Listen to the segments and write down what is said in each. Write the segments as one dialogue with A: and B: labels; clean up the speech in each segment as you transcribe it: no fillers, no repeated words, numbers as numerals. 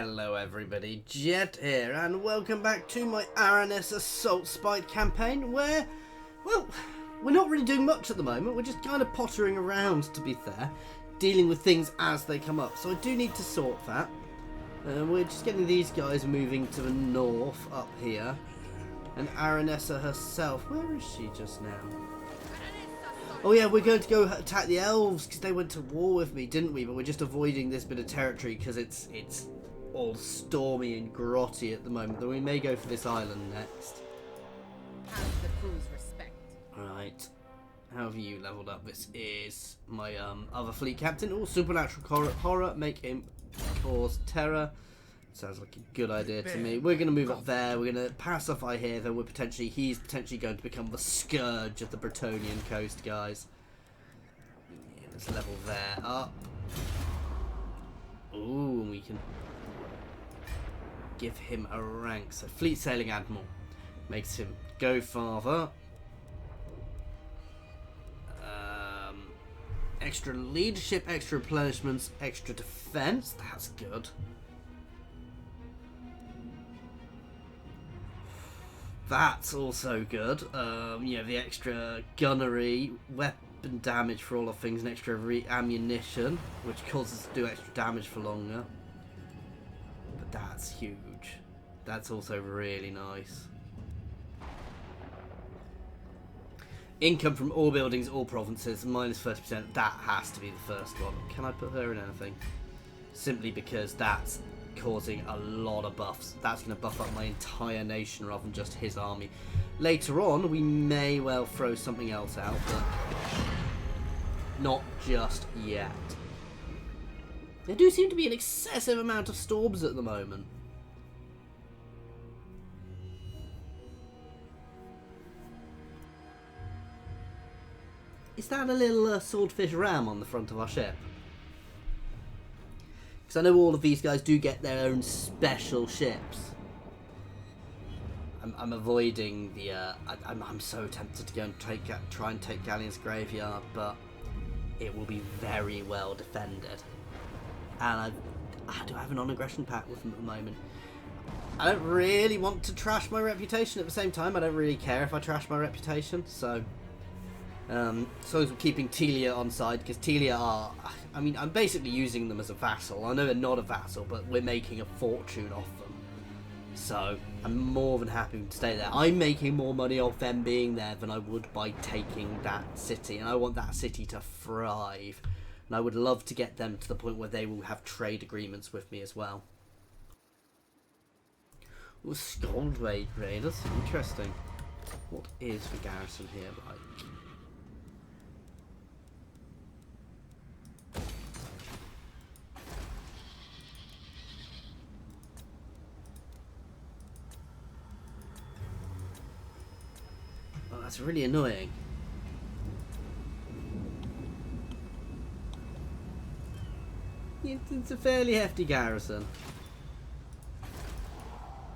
A: Hello everybody, Jet here, and welcome back to my Aranessa Saltspite campaign where, well, we're not really doing much at the moment. We're just kind of pottering around, to be fair, dealing with things as they come up. So I do need to sort that. We're just getting these guys moving to the north up here. And Aranessa herself, where is she just now? Oh yeah, we're going to go attack the elves because they went to war with me, didn't we? But we're just avoiding this bit of territory because it's all stormy and grotty at the moment. Though we may go for this island next.
B: Have the crew's respect.
A: Right. How have you leveled up? This is my other fleet captain. Oh, supernatural horror. Make him cause terror. Sounds like a good idea to me. We're going to move up there. We're going to pacify here. Then he's potentially going to become the scourge of the Bretonian coast, guys. Yeah, let's level there up. Ooh, we can give him a rank. So fleet sailing admiral makes him go farther. Extra leadership, extra replenishments, extra defense. That's good. That's also good. You know, the extra gunnery, weapon damage for all of things, and extra ammunition, which causes us to do extra damage for longer. But that's huge. That's also really nice. Income from all buildings, all provinces, minus 30%. That has to be the first one. Can I put her in anything? Simply because that's causing a lot of buffs. That's going to buff up my entire nation rather than just his army. Later on, we may well throw something else out, but not just yet. There do seem to be an excessive amount of storms at the moment. Is that a little swordfish ram on the front of our ship? Because I know all of these guys do get their own special ships. I'm avoiding the... I'm so tempted to go and try and take Galleon's Graveyard, but it will be very well defended. And I do have an on-aggression pact with them at the moment. I don't really want to trash my reputation. At the same time, I don't really care if I trash my reputation, so... So we're keeping Telia on side, because Telia are... I mean, I'm basically using them as a vassal. I know they're not a vassal, but we're making a fortune off them. So, I'm more than happy to stay there. I'm making more money off them being there than I would by taking that city. And I want that city to thrive. And I would love to get them to the point where they will have trade agreements with me as well. Ooh, Scald Raiders. Interesting. What is the garrison here like? That's really annoying. It's a fairly hefty garrison.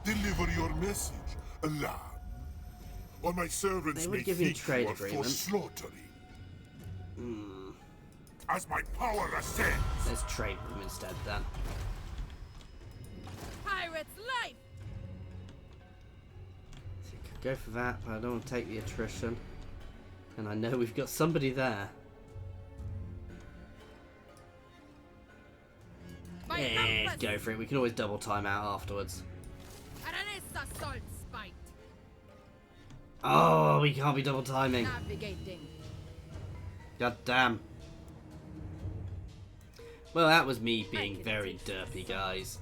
C: Deliver your message, Alan. Or my servants
A: They
C: may
A: would give you a
C: think
A: trade
C: you are for
A: agreement.
C: slaughtering. As my power ascends.
A: Let's trade with them instead then.
B: Pirate's life!
A: Go for that, but I don't want to take the attrition. And I know we've got somebody there. Yeah, go for it. We can always double time out afterwards.
B: Aranessa Saltspite.
A: Oh, we can't be double timing.
B: Navigating.
A: God damn. Well, that was me being very derpy, guys.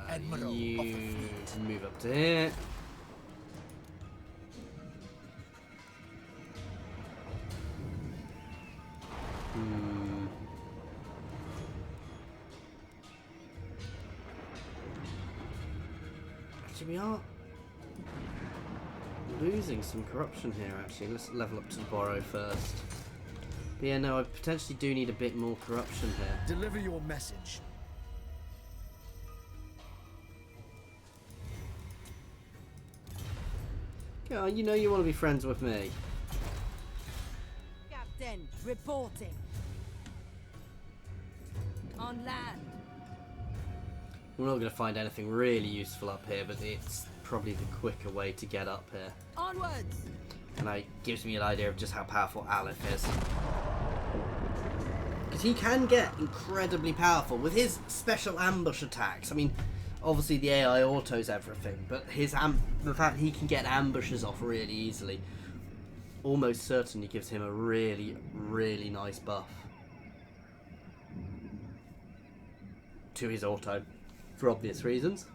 A: You move up to here. Actually, we are losing some corruption here, actually. Let's level up to the borrow first. But yeah, no, I potentially do need a bit more corruption here.
D: Deliver your message.
A: Yeah, you know you want to be friends with me.
B: Captain, reporting. On land.
A: We're not going to find anything really useful up here, but it's probably the quicker way to get up here.
B: Onwards!
A: And it gives me an idea of just how powerful Aleph is. Because he can get incredibly powerful with his special ambush attacks. I mean, obviously the AI autos everything, but the fact he can get ambushes off really easily almost certainly gives him a really, really nice buff to his auto, for obvious reasons.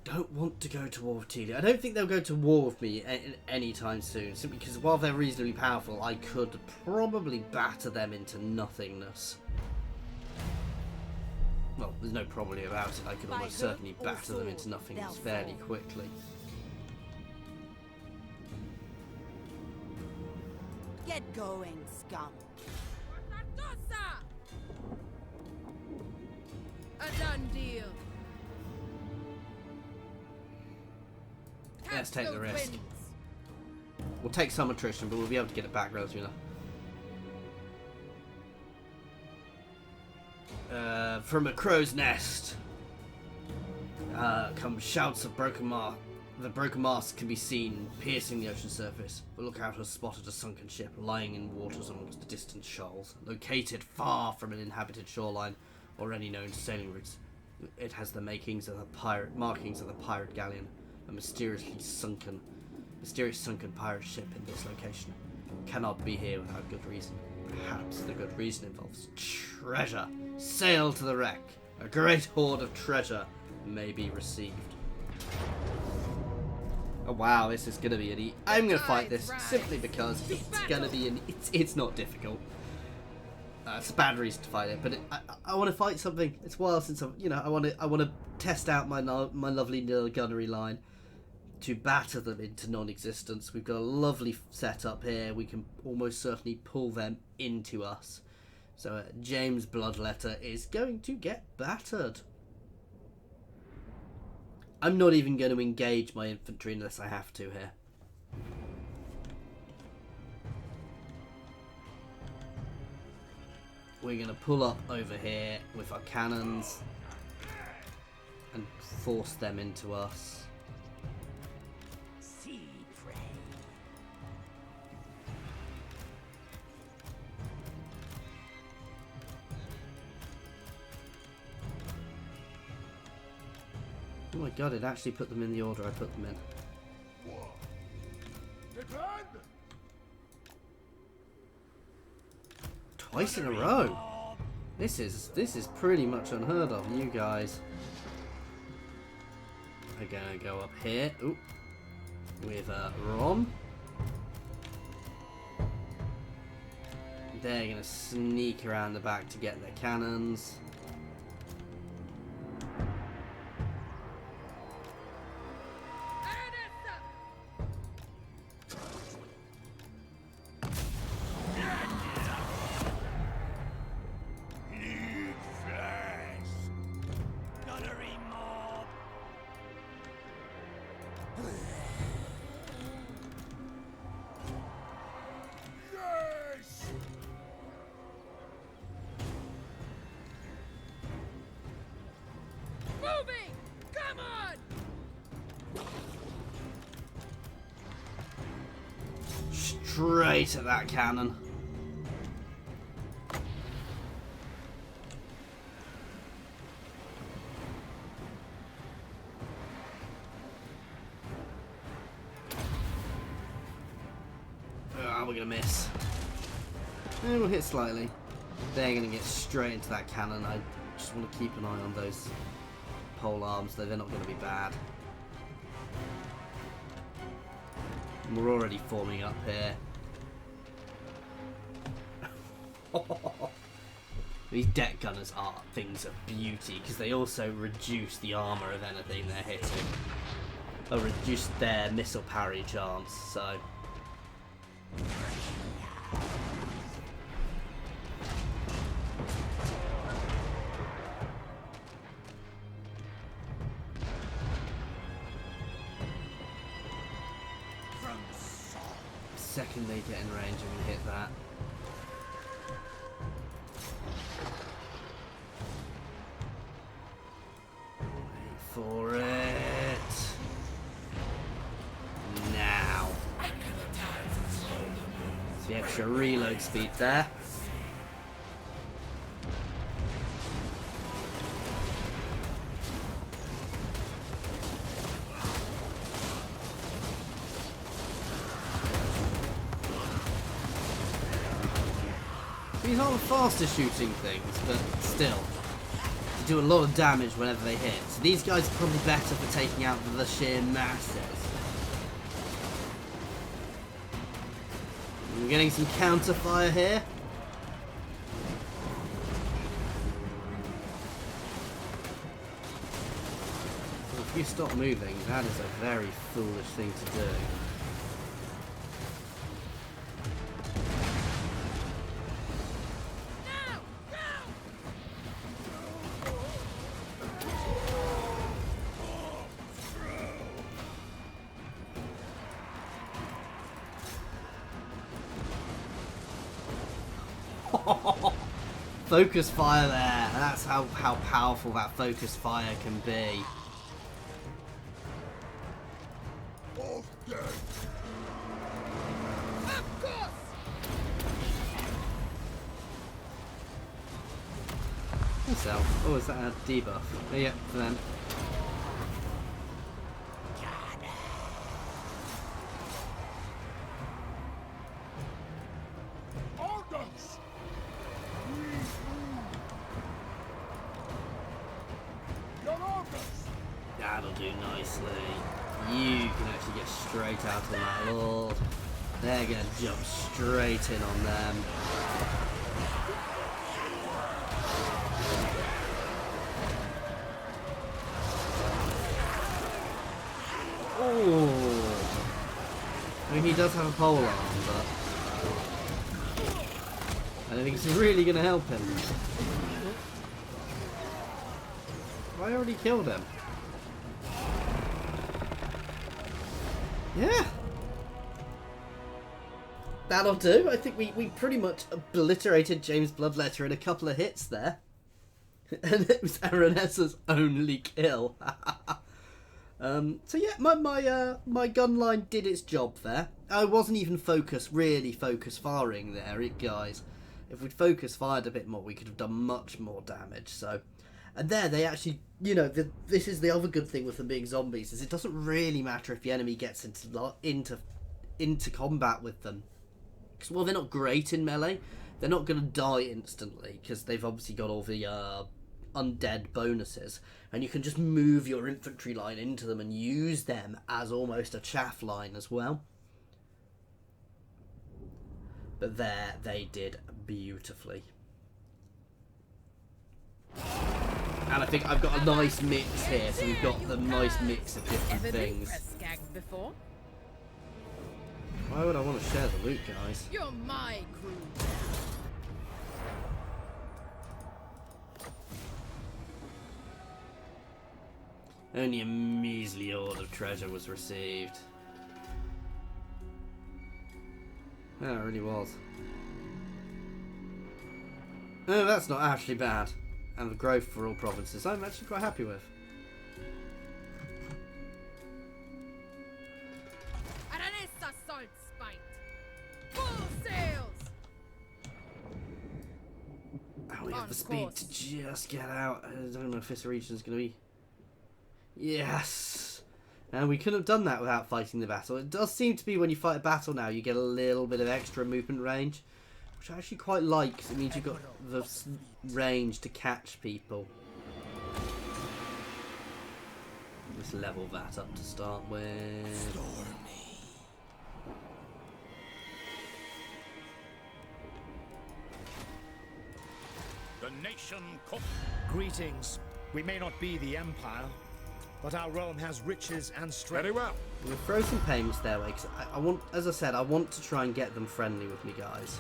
A: Don't want to go to war with Qutee. I don't think they'll go to war with me anytime soon, simply because while they're reasonably powerful, I could probably batter them into nothingness. Well, there's no probably about it. I could almost certainly batter them into nothingness fairly quickly.
D: Get going, scum.
B: Sartosa! A done deal.
A: Let's take the
B: Catch those
A: risk.
B: winds.
A: We'll take some attrition, but we'll be able to get it back relatively enough. From a crow's nest come shouts of broken mast. The broken mast can be seen piercing the ocean surface. The lookout has spotted a sunken ship lying in waters amongst distant shoals, located far from an inhabited shoreline or any known sailing routes. It has the markings of the pirate galleon, a mysterious sunken pirate ship in this location. Cannot be here without good reason. Perhaps the good reason involves treasure. Sail to the wreck. A great hoard of treasure may be received. Oh wow, this is gonna be an I'm gonna fight this simply because it's gonna be it's not difficult. It's a bad reason to fight it, but I want to fight something. It's a while since I want to test out my lovely little gunnery line to batter them into non-existence. We've got a lovely setup here. We can almost certainly pull them into us. So James Bloodletter is going to get battered. I'm not even going to engage my infantry unless I have to here. We're going to pull up over here with our cannons and force them into us. Oh my god, it actually put them in the order I put them in. Twice in a row. This is pretty much unheard of. You guys are gonna go up here. Ooh, with Rom. They're gonna sneak around the back to get their cannons.
B: Moving! Come on!
A: Straight at that cannon. We're gonna miss. And we'll hit slightly. They're gonna get straight into that cannon. I just want to keep an eye on those pole arms, though they're not going to be bad. And we're already forming up here. These deck gunners are things of beauty because they also reduce the armor of anything they're hitting. reduced their missile parry chance, so... Second they get in range and we hit that. Wait for it. Now. It's the extra reload speed there. These aren't the fastest shooting things, but still. They do a lot of damage whenever they hit. So these guys are probably better for taking out the sheer masses. We're getting some counter fire here. So if you stop moving, that is a very foolish thing to do. Focus fire there. That's how powerful that focus fire can be.
C: All dead.
B: Of course!
A: Himself. Oh, is that a debuff? Oh, yeah, for them.
C: Orders. Your orders.
A: That'll do nicely. You can actually get straight out on that lord. They're gonna jump straight in on them. Oh, I mean, he does have a pole arm, but I don't think it's really gonna help him. I already killed him. Yeah. That'll do. I think we pretty much obliterated James Bloodletter in a couple of hits there. And it was Aranessa's only kill. So yeah, my gun line did its job there. I wasn't even really focus firing there, guys. If we'd focus fired a bit more, we could have done much more damage. So, and there they actually, you know, this is the other good thing with them being zombies, is it doesn't really matter if the enemy gets into combat with them. Because while they're not great in melee, they're not going to die instantly because they've obviously got all the undead bonuses, and you can just move your infantry line into them and use them as almost a chaff line as well. But there, they did beautifully. And I think I've got a nice mix here, so we've got the nice mix of different things.
B: Before?
A: Why would I want to share the loot, guys?
B: You're my crew.
A: Only a measly hoard of treasure was received. Yeah, it really was. Oh, that's not actually bad. And the growth for all provinces, I'm actually quite happy with.
B: Aranessa Saltspite. Full sails.
A: Oh, we have the speed to just get out. I don't know if this region is going to be... Yes! And we couldn't have done that without fighting the battle. It does seem to be when you fight a battle now, you get a little bit of extra movement range, which I actually quite like, because it means you've got the range to catch people. Let's level that up to start with.
E: The nation. Greetings. We may not be the Empire, but our realm has riches and strength.
C: Very well.
A: I'm gonna throw some payments their way because I want, as I said, I want to try and get them friendly with me, guys.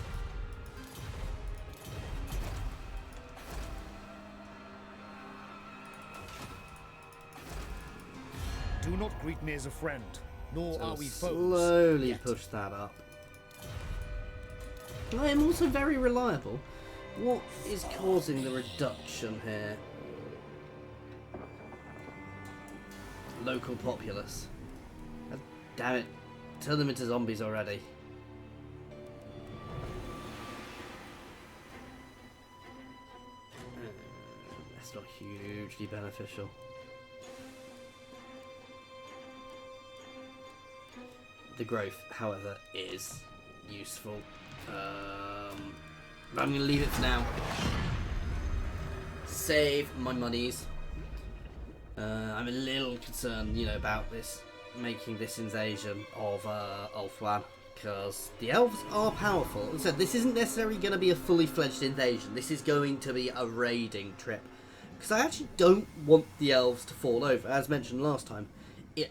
E: Do not greet me as a friend, nor
A: So
E: are we foes.
A: slowly
E: yet.
A: push that up. I am also very reliable. What is causing the reduction here? Local populace. God damn it. Turn them into zombies already. That's not hugely beneficial. The growth, however, is useful. I'm going to leave it for now. Save my monies. I'm a little concerned, about this, making this invasion of Ulthuan, because the elves are powerful. As I said, this isn't necessarily going to be a fully fledged invasion. This is going to be a raiding trip, because I actually don't want the elves to fall over. As mentioned last time,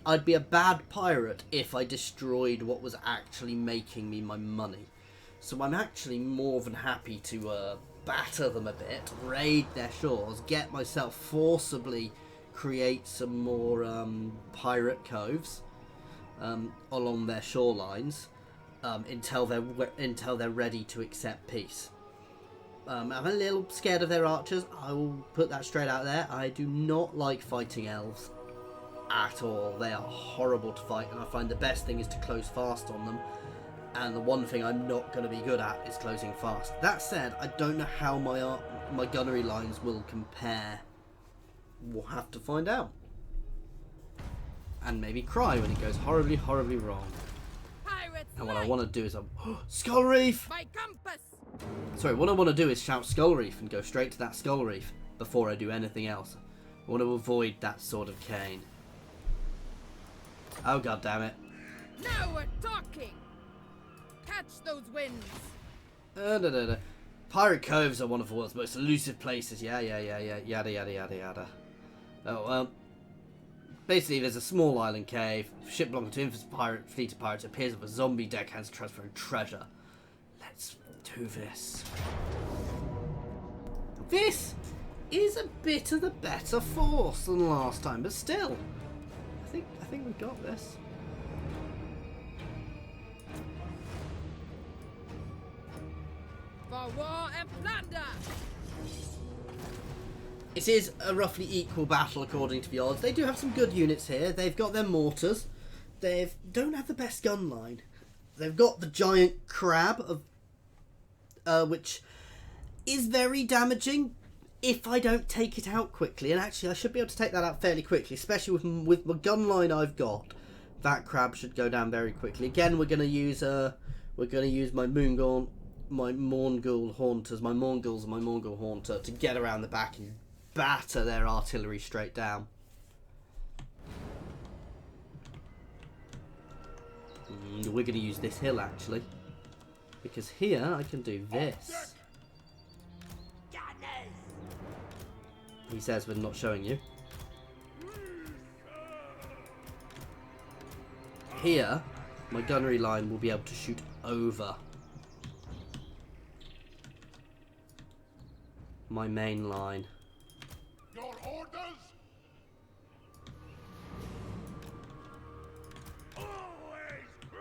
A: I'd be a bad pirate if I destroyed what was actually making me my money. So I'm actually more than happy to batter them a bit, raid their shores, get myself forcibly create some more pirate coves along their shorelines until they're ready to accept peace. I'm a little scared of their archers. I will put that straight out there. I do not like fighting elves at all. They are horrible to fight, and I find the best thing is to close fast on them. And the one thing I'm not going to be good at is closing fast. That said, I don't know how my gunnery lines will compare. We'll have to find out. And maybe cry when it goes horribly, horribly wrong.
B: Pirates
A: And what I
B: light
A: want to do is Skull Reef!
B: by compass.
A: Sorry, what I want to do is shout Skull Reef and go straight to that Skull Reef before I do anything else. I want to avoid that sort of cane. Oh, god damn it.
B: Now we're talking. Catch those winds.
A: Pirate coves are one of the world's most elusive places. Yeah, yada, yada, yada, yada. Oh, well. Basically, there's a small island cave. Ship belonging to infamous fleet of pirates appears with a zombie deckhands transferring treasure. Let's do this. This is a bit of the better force than last time, but still, I think we got this.
B: For war and plunder.
A: It is a roughly equal battle according to the odds. They do have some good units here. They've got their mortars. They don't have the best gun line. They've got the giant crab, which is very damaging if I don't take it out quickly. And actually, I should be able to take that out fairly quickly, especially with the gun line I've got. That crab should go down very quickly. Again, we're going to use my Moongul, my Morngul Haunters, my Mornguls and my Morngul Haunter to get around the back and batter their artillery straight down. We're going to use this hill actually, because here I can do this. He says we're not showing you. Here, my gunnery line will be able to shoot over my main line.
C: Your orders? Always true.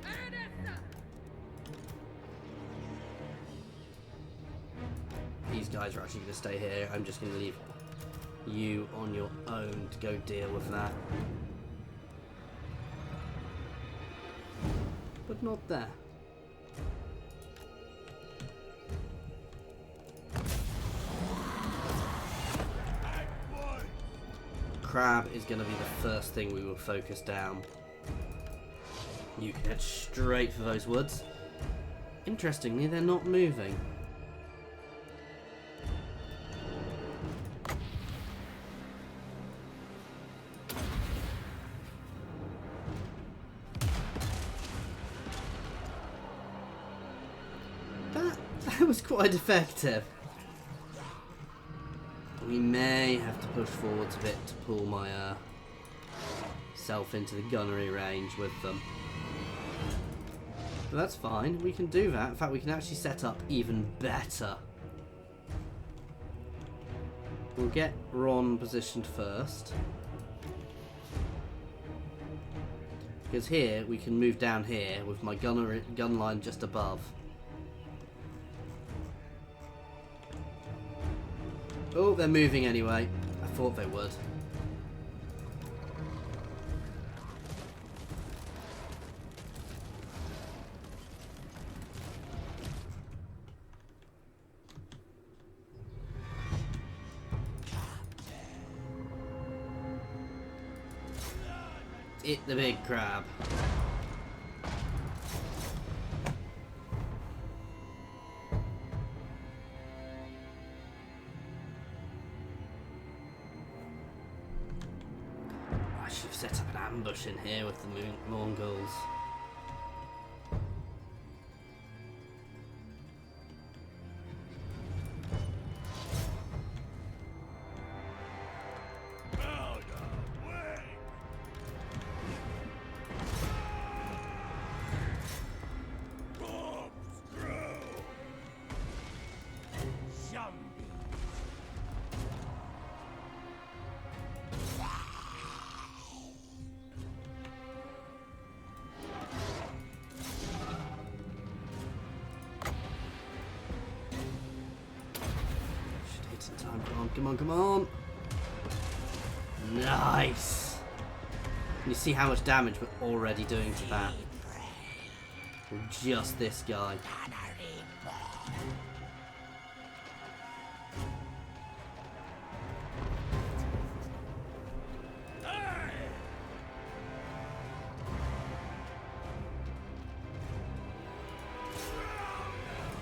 B: Aranessa.
A: These guys are actually going to stay here. I'm just going to leave you on your own to go deal with that. But not there. Crab is going to be the first thing we will focus down. You can head straight for those woods. Interestingly, they're not moving. That was quite effective. We may have to push forwards a bit to pull my self into the gunnery range with them. But that's fine, we can do that. In fact, we can actually set up even better. We'll get Ron positioned first. Because here, we can move down here with my gun line just above. Oh, they're moving anyway. I thought they would. Hit the big crab. I should have set up an ambush in here with the Mongols. Come on, come on. Nice. Can you see how much damage we're already doing to that? With just this guy.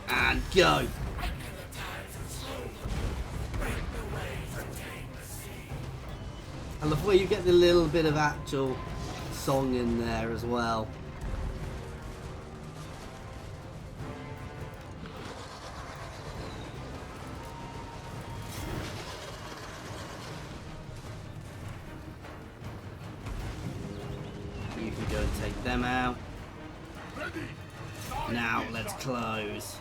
A: And go. I love where you get the little bit of actual song in there as well. You can go and take them out. Now let's close.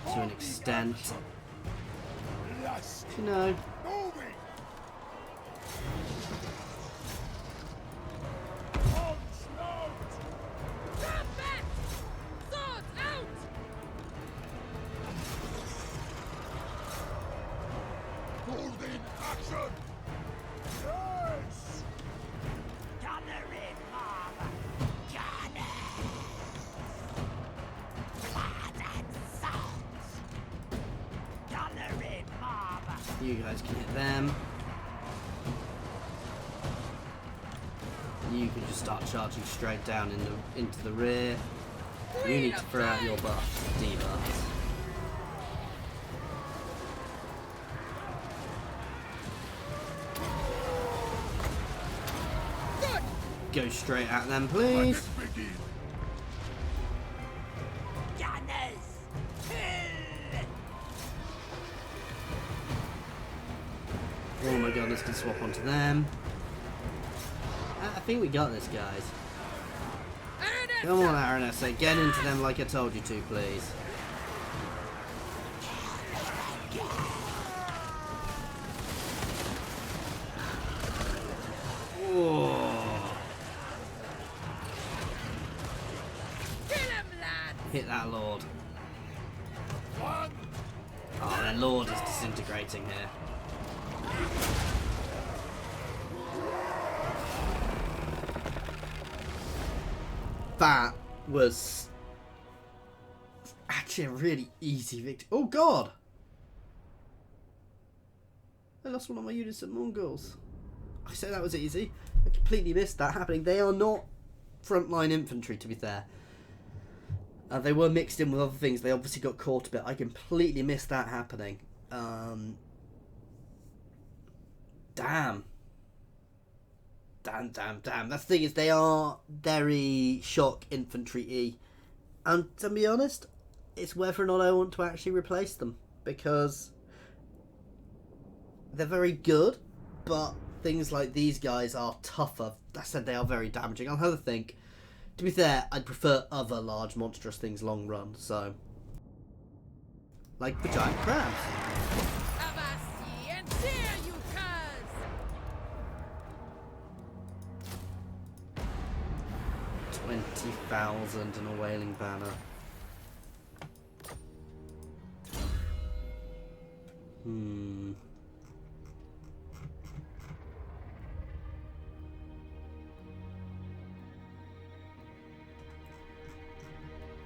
A: To an extent. You know. You guys can hit them. You can just start charging straight down into the rear. You need to throw out your buffs, debuffs. Go straight at them, please. All my gunners can swap onto them. I think we got this, guys. Come on, Aranessa, get into them like I told you to, please. Oh. Hit that Lord. Oh, their Lord is disintegrating here. That was actually a really easy victory. Oh god! I lost one of my units of Mongols. I said that was easy. I completely missed that happening. They are not frontline infantry, to be fair. They were mixed in with other things. They obviously got caught a bit. I completely missed that happening. Damn. Damn. That's the thing is, they are very shock infantry-y. And to be honest, it's whether or not I want to actually replace them, because they're very good, but things like these guys are tougher. I said they are very damaging. I'll have a think. To be fair, I'd prefer other large monstrous things long run, so... like the giant crabs.
B: Avasti, and there you curs!
A: 20,000 and a whaling banner.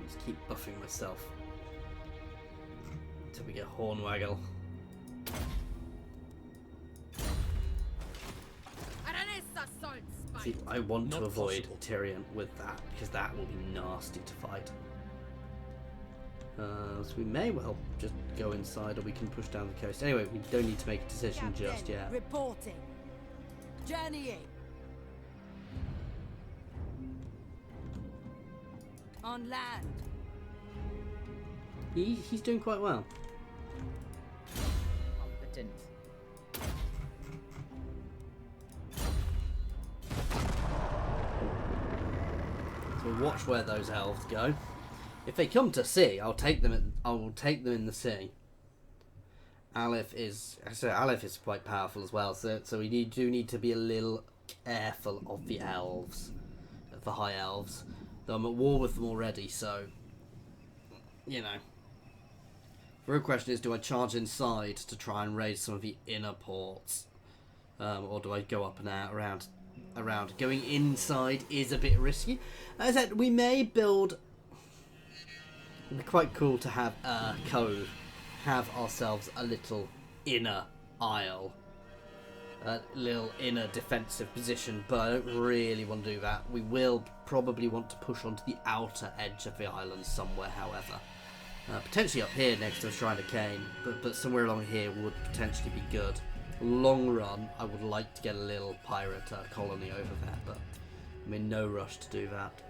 A: Just keep buffing myself until we get Hornwaggle.
B: Aranessa Saltspite!
A: See, I want to
E: Not
A: avoid
E: possible.
A: Tyrion with that, because that will be nasty to fight. So we may well just go inside, or we can push down the coast. Anyway, we don't need to make a decision
D: Captain,
A: just yet.
D: reporting. Journeying. On land.
A: He's doing quite well.
F: Competent.
A: So we'll watch where those elves go. If they come to sea, I'll take them. I will take them in the sea. Aleph is quite powerful as well. So we do need to be a little careful of the elves, of the high elves. Though I'm at war with them already, so you know. The real question is, do I charge inside to try and raid some of the inner ports, or do I go up and out around? Going inside is a bit risky. As I said, we may build. It'd be quite cool to have a cove, have ourselves a little inner isle, a little inner defensive position, but I don't really want to do that. We will probably want to push onto the outer edge of the island somewhere, however. Potentially up here next to the Shrine of Cain, but somewhere along here would potentially be good. Long run, I would like to get a little pirate colony over there, but I'm in no rush to do that.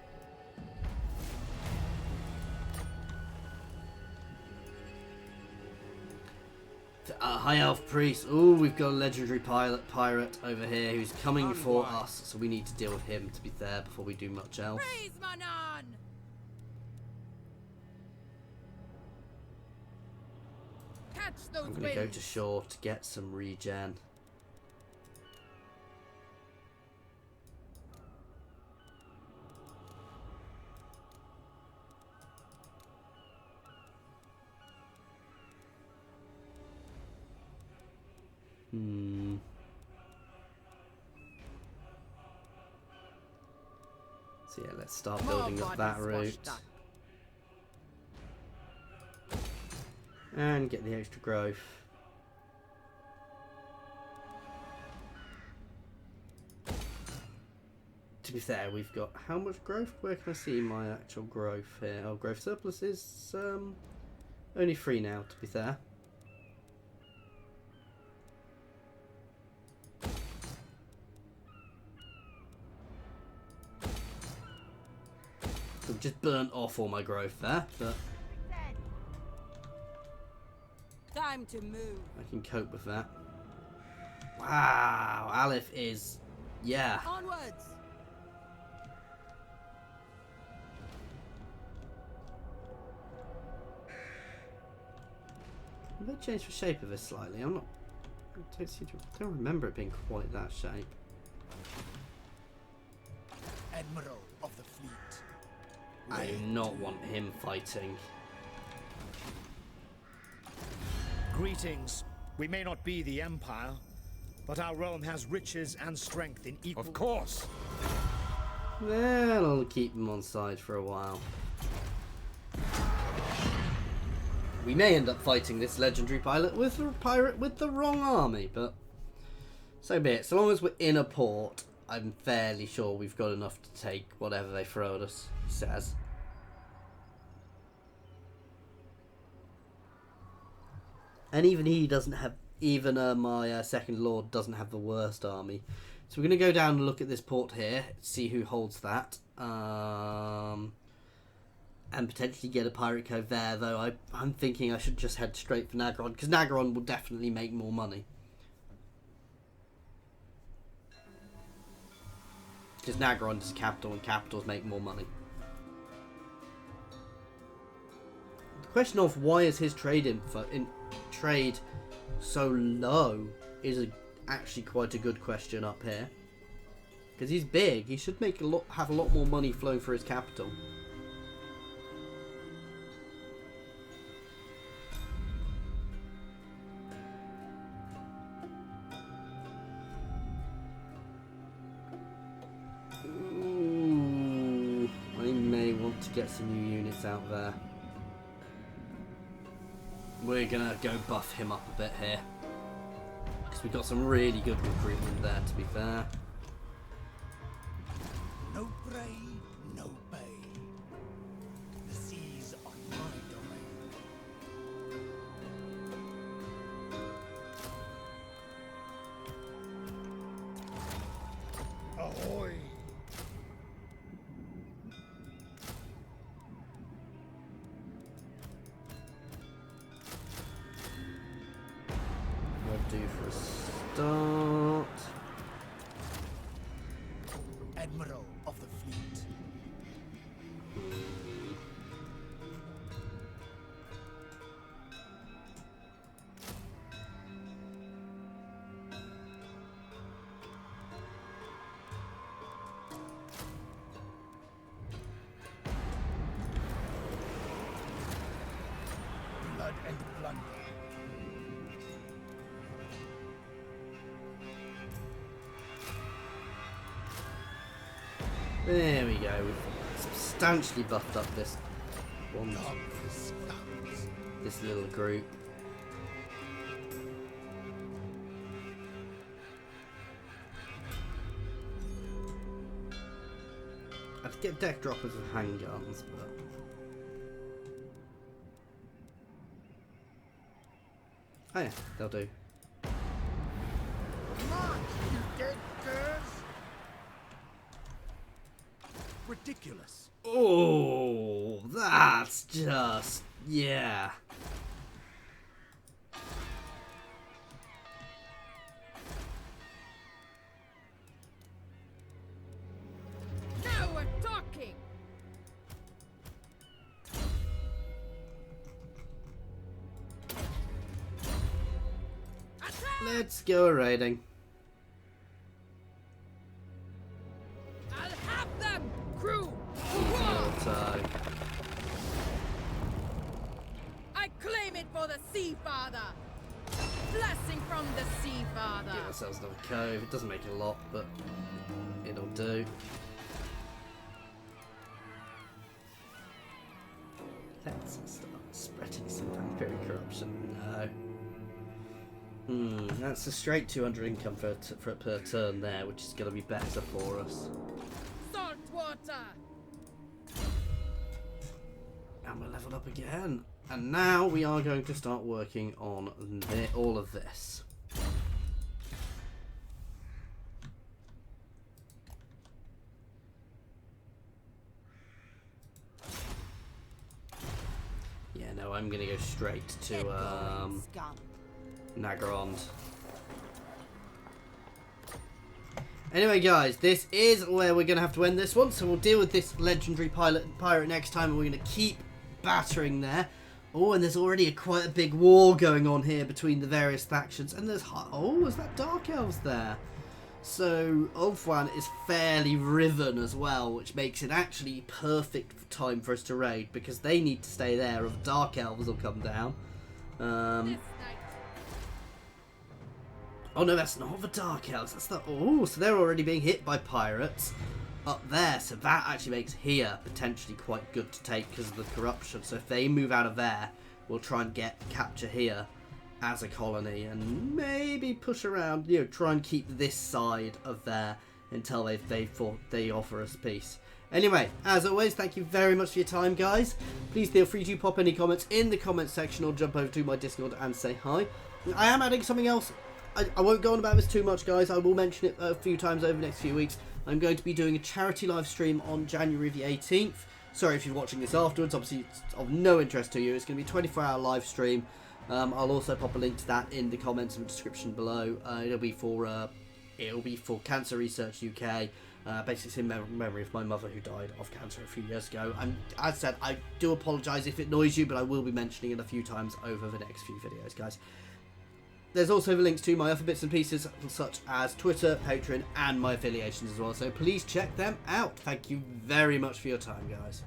A: High Elf Priest. Ooh, we've got a legendary pirate over here who's coming for us, so we need to deal with him, to be fair, before we do much else.
B: Praise Manan! Catch those
A: I'm going to go
B: winds!
A: to shore to get some regen. So yeah, let's start building up that route. And get the extra growth. To be fair, we've got how much growth? Where can I see my actual growth here? Oh, growth surplus is only 3 now, to be fair. I've just burnt off all my growth there, but
D: Time to move.
A: I can cope with that. Wow, Aleph is, yeah.
D: Onwards.
A: Have they changed the shape of this slightly? I don't remember it being quite that shape.
E: Admiral of the fleet.
A: I do not want him fighting.
E: Greetings. We may not be the Empire, but our realm has riches and strength in equal...
C: Of course.
A: Well, I'll keep him on side for a while. We may end up fighting this legendary pirate with the wrong army, but so be it. So long as we're in a port, I'm fairly sure we've got enough to take whatever they throw at us, he says. And even he doesn't have, my second lord doesn't have the worst army. So we're going to go down and look at this port here, see who holds that. And and potentially get a pirate cove there, though I'm thinking I should just head straight for Nagaron, because Nagaron will definitely make more money. Because Nagaron is capital, and capitals make more money. The question of why is his trade so low is actually quite a good question up here. Because he's big, he should have a lot more money flowing for his capital. Ooh, I may want to get some new units out there. We're gonna go buff him up a bit here. Because we've got some really good recruitment there, to be fair.
F: No prey, no pay. The seas are my domain.
E: Ahoy!
A: We'll do for a start.
F: Admiral of the fleet. Blood and plunder.
A: There we go. We've substantially buffed up this one, this little group. I'd get deck droppers with handguns, but oh yeah, they'll do.
F: March, you dead curs! Ridiculous.
A: Oh, that's just, yeah.
B: Now attacking! Attack!
A: Let's go raiding.
B: I'll have them, crew!
A: Auto.
B: I claim it for the Sea Father! Blessing from the Sea Father!
A: Give ourselves another cove. It doesn't make a lot, but it'll do. Let's start spreading some vampiric corruption. No. That's a straight 200 income per turn there, which is going to be better for us.
B: Salt water!
A: And we're leveled up again. And now we are going to start working on all of this. Yeah, no, I'm going to go straight to
D: Get going, scum.
A: Nagaron. Anyway, guys, this is where we're going to have to end this one. So we'll deal with this legendary pirate next time, and we're going to keep battering there. Oh, and there's already quite a big war going on here between the various factions. And there's... oh, is that Dark Elves there? So, Ulfwan is fairly riven as well, which makes it actually perfect time for us to raid, because they need to stay there, or the Dark Elves will come down.
B: This night.
A: Oh no, that's not the Dark Elves. That's the... oh, so they're already being hit by pirates up there. So that actually makes here potentially quite good to take because of the corruption. So if they move out of there, we'll try and capture here as a colony and maybe push around, you know, try and keep this side of there until they offer us peace. Anyway, as always, thank you very much for your time, guys. Please feel free to pop any comments in the comments section or jump over to my Discord and say hi. I am adding something else. I won't go on about this too much, guys. I will mention it a few times over the next few weeks. I'm going to be doing a charity live stream on January the 18th. Sorry if you're watching this afterwards. Obviously, it's of no interest to you. It's going to be a 24-hour live stream. I'll also pop a link to that in the comments and description below. It'll be for Cancer Research UK. Basically, it's in memory of my mother who died of cancer a few years ago. And as I said, I do apologise if it annoys you, but I will be mentioning it a few times over the next few videos, guys. There's also the links to my other bits and pieces, such as Twitter, Patreon, and my affiliations as well. So please check them out. Thank you very much for your time, guys.